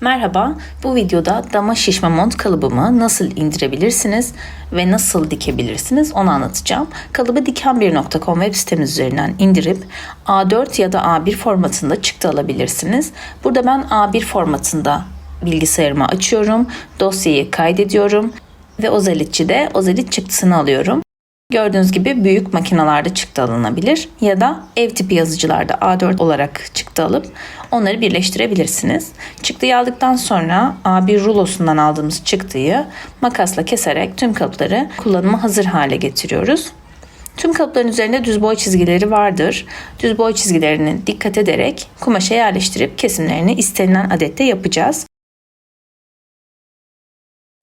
Merhaba, bu videoda dama şişme mont kalıbımı nasıl indirebilirsiniz ve nasıl dikebilirsiniz onu anlatacağım. Kalıbı dikenbir.com web sitemiz üzerinden indirip A4 ya da A1 formatında çıktı alabilirsiniz. Burada ben A1 formatında bilgisayarımı açıyorum, dosyayı kaydediyorum ve Ozelitçi'de Ozelit çıktısını alıyorum. Gördüğünüz gibi büyük makinalarda çıktı alınabilir ya da ev tipi yazıcılarda A4 olarak çıktı alıp onları birleştirebilirsiniz. Çıktıyı aldıktan sonra A1 rulosundan aldığımız çıktıyı makasla keserek tüm kalıpları kullanıma hazır hale getiriyoruz. Tüm kalıpların üzerinde düz boy çizgileri vardır. Düz boy çizgilerini dikkat ederek kumaşa yerleştirip kesimlerini istenilen adette yapacağız.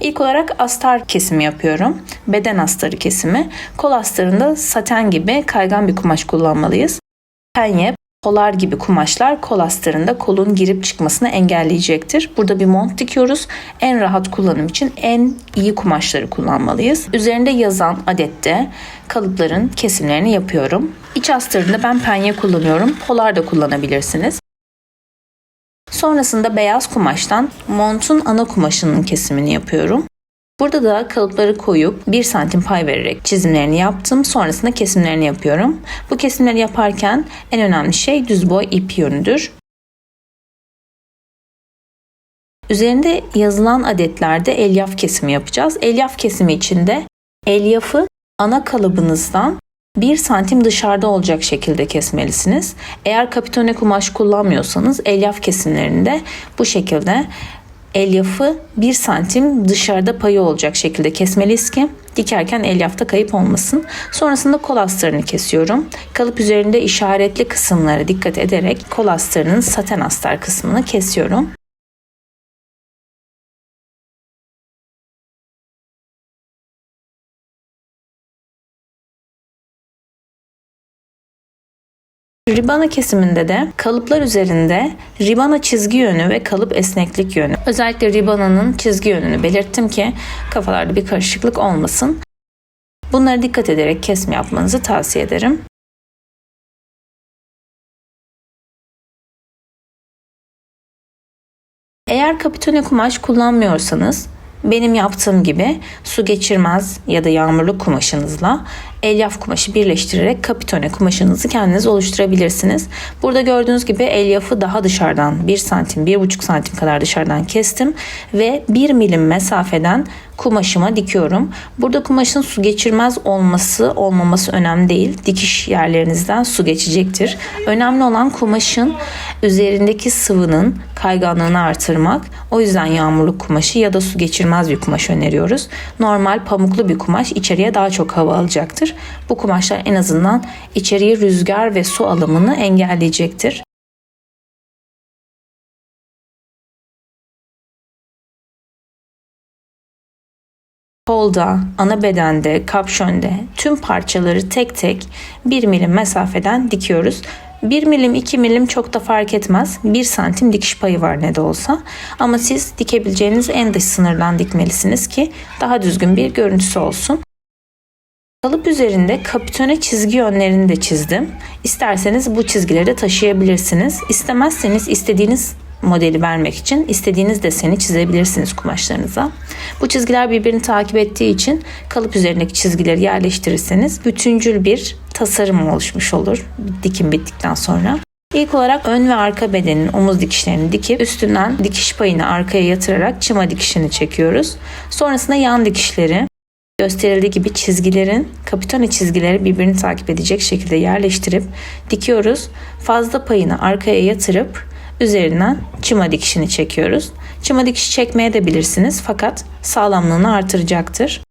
İlk olarak astar kesimi yapıyorum. Beden astarı kesimi. Kol astarında saten gibi kaygan bir kumaş kullanmalıyız. Penye, polar gibi kumaşlar kol astarında kolun girip çıkmasını engelleyecektir. Burada bir mont dikiyoruz. En rahat kullanım için en iyi kumaşları kullanmalıyız. Üzerinde yazan adette kalıpların kesimlerini yapıyorum. İç astarında ben penye kullanıyorum. Polar da kullanabilirsiniz. Sonrasında beyaz kumaştan montun ana kumaşının kesimini yapıyorum. Burada da kalıpları koyup 1 santim pay vererek çizimlerini yaptım. Sonrasında kesimlerini yapıyorum. Bu kesimleri yaparken en önemli şey düz boy ip yönüdür. Üzerinde yazılan adetlerde elyaf kesimi yapacağız. Elyaf kesimi için de elyafı ana kalıbınızdan 1 santim dışarıda olacak şekilde kesmelisiniz. Eğer kapitone kumaş kullanmıyorsanız elyaf kesimlerinde bu şekilde elyafı 1 santim dışarıda payı olacak şekilde kesmeliyiz ki dikerken elyafta kayıp olmasın. Sonrasında kol astarını kesiyorum. Kalıp üzerinde işaretli kısımlara dikkat ederek kol astarının saten astar kısmını kesiyorum. Ribana kesiminde de kalıplar üzerinde ribana çizgi yönü ve kalıp esneklik yönü. Özellikle ribananın çizgi yönünü belirttim ki kafalarda bir karışıklık olmasın. Bunlara dikkat ederek kesim yapmanızı tavsiye ederim. Eğer kapitone kumaş kullanmıyorsanız benim yaptığım gibi su geçirmez ya da yağmurluk kumaşınızla elyaf kumaşı birleştirerek kapitone kumaşınızı kendiniz oluşturabilirsiniz. Burada gördüğünüz gibi elyafı daha dışarıdan 1 santim, 1,5 santim kadar dışarıdan kestim ve 1 milim mesafeden kumaşıma dikiyorum. Burada kumaşın su geçirmez olması olmaması önemli değil. Dikiş yerlerinizden su geçecektir. Önemli olan kumaşın üzerindeki sıvının kayganlığını artırmak. O yüzden yağmurluk kumaşı ya da su geçirmez bir kumaş öneriyoruz. Normal pamuklu bir kumaş içeriye daha çok hava alacaktır. Bu kumaşlar en azından içeriye rüzgar ve su alımını engelleyecektir. Kolda, ana bedende, kapşönde tüm parçaları tek tek 1 milim mesafeden dikiyoruz. 1 milim 2 milim çok da fark etmez. 1 santim dikiş payı var ne de olsa. Ama siz dikebileceğiniz en dış sınırdan dikmelisiniz ki daha düzgün bir görüntüsü olsun. Kalıp üzerinde kapitone çizgi yönlerini de çizdim. İsterseniz bu çizgileri de taşıyabilirsiniz. İstemezseniz istediğiniz modeli vermek için istediğiniz deseni çizebilirsiniz kumaşlarınıza. Bu çizgiler birbirini takip ettiği için kalıp üzerindeki çizgileri yerleştirirseniz bütüncül bir tasarım oluşmuş olur dikim bittikten sonra. İlk olarak ön ve arka bedenin omuz dikişlerini dikip üstünden dikiş payını arkaya yatırarak çıma dikişini çekiyoruz. Sonrasında yan dikişleri gösterildiği gibi çizgilerin, kapitone çizgileri birbirini takip edecek şekilde yerleştirip dikiyoruz. Fazla payını arkaya yatırıp üzerinden çıma dikişini çekiyoruz. Çıma dikişi çekmeye de bilirsiniz fakat sağlamlığını artıracaktır.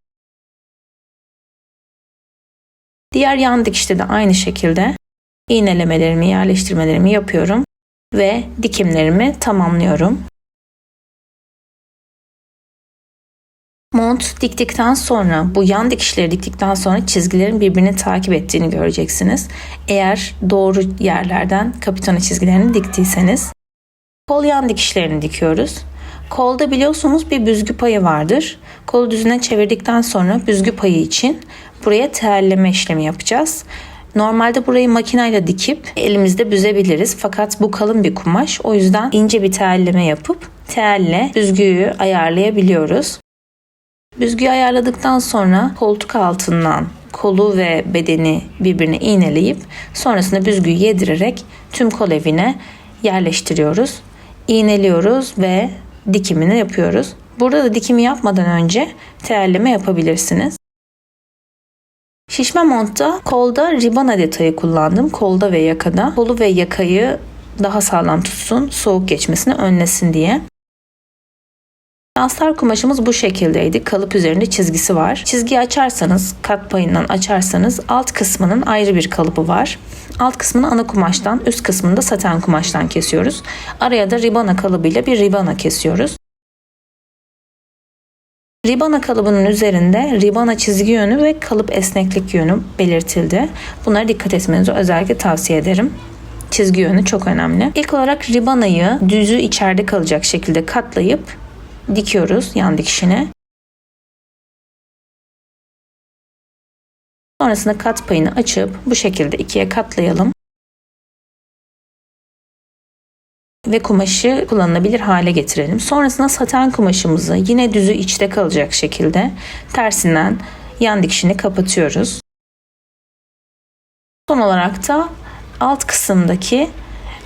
Diğer yan dikişte de aynı şekilde iğnelemelerimi, yerleştirmelerimi yapıyorum ve dikimlerimi tamamlıyorum. Mont diktikten sonra, bu yan dikişleri diktikten sonra çizgilerin birbirini takip ettiğini göreceksiniz. Eğer doğru yerlerden kapitone çizgilerini diktiyseniz. Kol yan dikişlerini dikiyoruz. Kolda biliyorsunuz bir büzgü payı vardır. Kolu düzüne çevirdikten sonra büzgü payı için buraya telleme işlemi yapacağız. Normalde burayı makineyle dikip elimizde büzebiliriz. Fakat bu kalın bir kumaş. O yüzden ince bir telleme yapıp telle büzgüyü ayarlayabiliyoruz. Büzgüyü ayarladıktan sonra koltuk altından kolu ve bedeni birbirine iğneleyip sonrasında büzgüyü yedirerek tüm kol evine yerleştiriyoruz. İğneliyoruz ve dikimini yapıyoruz. Burada da dikimi yapmadan önce telleme yapabilirsiniz. Şişme montta kolda ribana detayı kullandım. Kolda ve yakada. Kolu ve yakayı daha sağlam tutsun, soğuk geçmesini önlesin diye. Astar kumaşımız bu şekildeydi. Kalıp üzerinde çizgisi var. Çizgiyi açarsanız, kat payından açarsanız alt kısmının ayrı bir kalıbı var. Alt kısmını ana kumaştan, üst kısmını da saten kumaştan kesiyoruz. Araya da ribana kalıbıyla bir ribana kesiyoruz. Ribana kalıbının üzerinde ribana çizgi yönü ve kalıp esneklik yönü belirtildi. Bunlara dikkat etmenizi özellikle tavsiye ederim. Çizgi yönü çok önemli. İlk olarak ribanayı düzü içeride kalacak şekilde katlayıp dikiyoruz yan dikişine. Sonrasında kat payını açıp bu şekilde ikiye katlayalım. Ve kumaşı kullanılabilir hale getirelim. Sonrasında saten kumaşımızı yine düzü içte kalacak şekilde tersinden yan dikişini kapatıyoruz. Son olarak da alt kısımdaki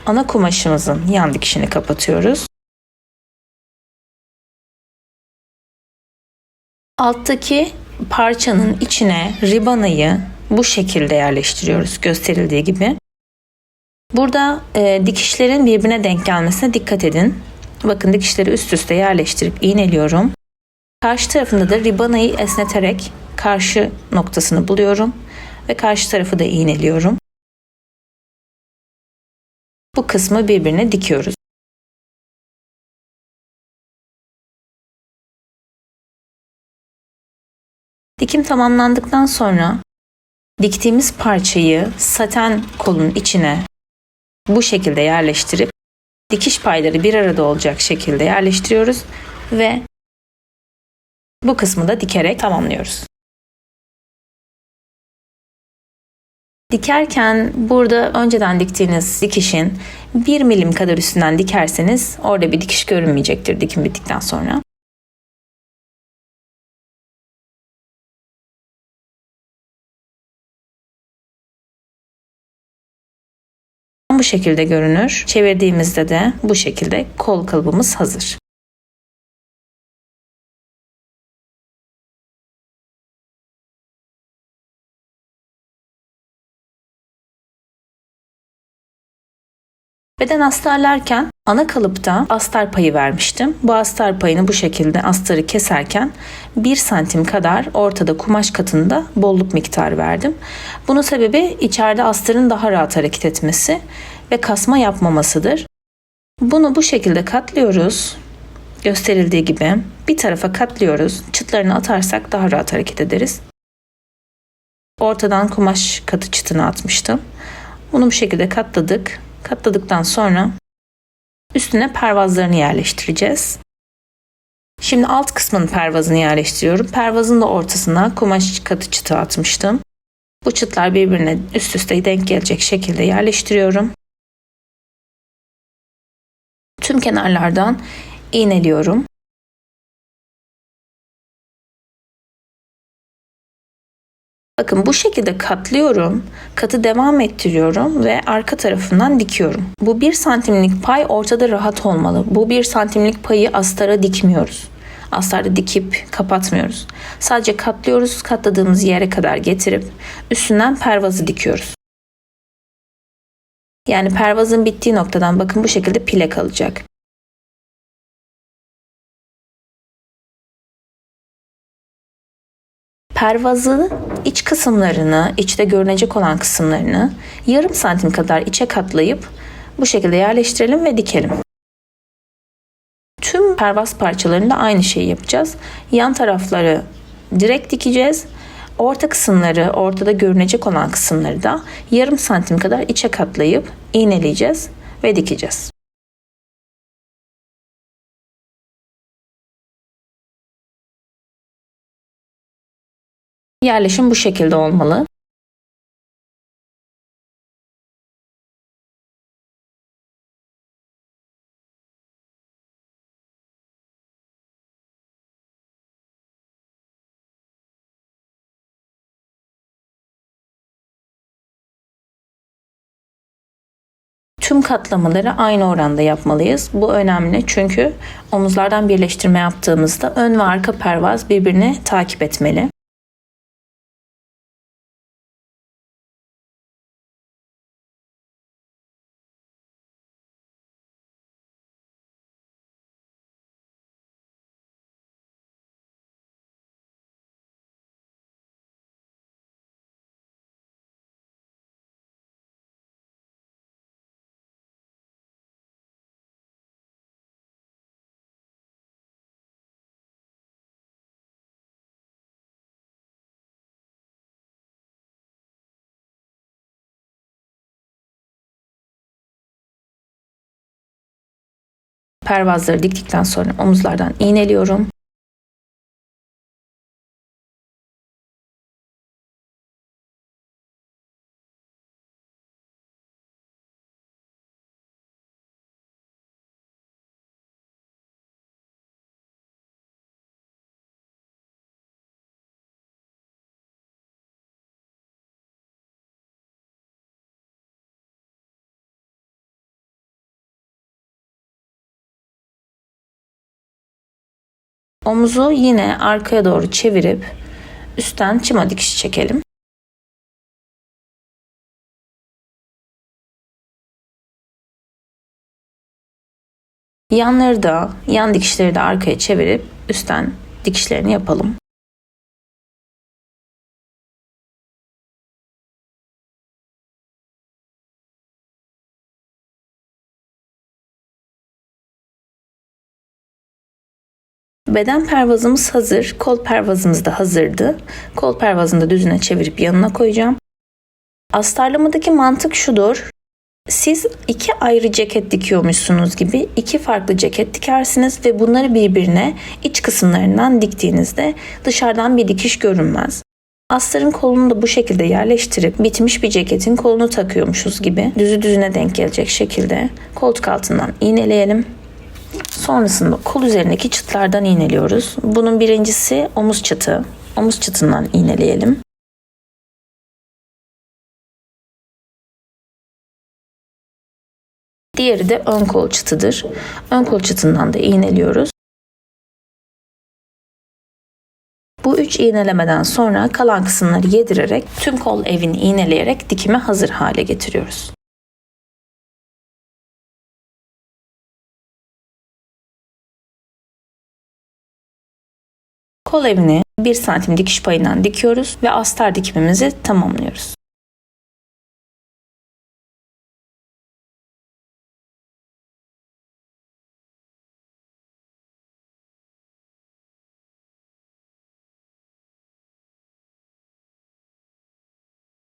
ana kumaşımızın yan dikişini kapatıyoruz. Alttaki parçanın içine ribanayı bu şekilde yerleştiriyoruz gösterildiği gibi. Burada dikişlerin birbirine denk gelmesine dikkat edin. Bakın dikişleri üst üste yerleştirip iğneliyorum. Karşı tarafında da ribanayı esneterek karşı noktasını buluyorum ve karşı tarafı da iğneliyorum. Bu kısmı birbirine dikiyoruz. Dikim tamamlandıktan sonra diktiğimiz parçayı saten kolun içine bu şekilde yerleştirip dikiş payları bir arada olacak şekilde yerleştiriyoruz ve bu kısmı da dikerek tamamlıyoruz. Dikerken burada önceden diktiğiniz dikişin 1 milim kadar üstünden dikerseniz orada bir dikiş görünmeyecektir dikim bittikten sonra. Bu şekilde görünür. Çevirdiğimizde de bu şekilde kol kalıbımız hazır. Beden astarlarken ana kalıpta astar payı vermiştim. Bu astar payını bu şekilde astarı keserken 1 santim kadar ortada kumaş katında bolluk miktarı verdim. Bunun sebebi içeride astarın daha rahat hareket etmesi ve kasma yapmamasıdır. Bunu bu şekilde katlıyoruz. Gösterildiği gibi bir tarafa katlıyoruz. Çıtlarını atarsak daha rahat hareket ederiz. Ortadan kumaş katı çıtını atmıştım. Bunu bu şekilde katladık. Katladıktan sonra üstüne pervazlarını yerleştireceğiz. Şimdi alt kısmının pervazını yerleştiriyorum. Pervazın da ortasına kumaş katı çıtı atmıştım. Bu çıtlar birbirine üst üste denk gelecek şekilde yerleştiriyorum. Tüm kenarlardan iğneliyorum. Bakın bu şekilde katlıyorum, katı devam ettiriyorum ve arka tarafından dikiyorum. Bu 1 santimlik pay ortada rahat olmalı. Bu 1 santimlik payı astara dikmiyoruz. Astarda dikip kapatmıyoruz. Sadece katlıyoruz, katladığımız yere kadar getirip üstünden pervazı dikiyoruz. Yani pervazın bittiği noktadan bakın bu şekilde pile kalacak. Pervazı iç kısımlarını, içte görünecek olan kısımlarını yarım santim kadar içe katlayıp bu şekilde yerleştirelim ve dikelim. Tüm pervaz parçalarında aynı şeyi yapacağız. Yan tarafları direkt dikeceğiz. Orta kısımları, ortada görünecek olan kısımları da yarım santim kadar içe katlayıp iğneleyeceğiz ve dikeceğiz. Yerleşim bu şekilde olmalı. Tüm katlamaları aynı oranda yapmalıyız. Bu önemli çünkü omuzlardan birleştirme yaptığımızda ön ve arka pervaz birbirini takip etmeli. Pervazları diktikten sonra omuzlardan iğneliyorum. Omuzu yine arkaya doğru çevirip üstten çıma dikişi çekelim. Yanları da, yan dikişleri de arkaya çevirip üstten dikişlerini yapalım. Beden pervazımız hazır. Kol pervazımız da hazırdı. Kol pervazını da düzüne çevirip yanına koyacağım. Astarlamadaki mantık şudur. Siz iki ayrı ceket dikiyormuşsunuz gibi iki farklı ceket dikersiniz ve bunları birbirine iç kısımlarından diktiğinizde dışarıdan bir dikiş görünmez. Astarın kolunu da bu şekilde yerleştirip bitmiş bir ceketin kolunu takıyormuşuz gibi düzü düzüne denk gelecek şekilde koltuk altından iğneleyelim. Sonrasında kol üzerindeki çıtlardan iğneliyoruz. Bunun birincisi omuz çıtı. Omuz çıtından iğneleyelim. Diğeri de ön kol çıtıdır. Ön kol çıtından da iğneliyoruz. Bu 3 iğnelemeden sonra kalan kısımları yedirerek tüm kol evini iğneleyerek dikime hazır hale getiriyoruz. Kol evini 1 santim dikiş payından dikiyoruz ve astar dikimimizi tamamlıyoruz.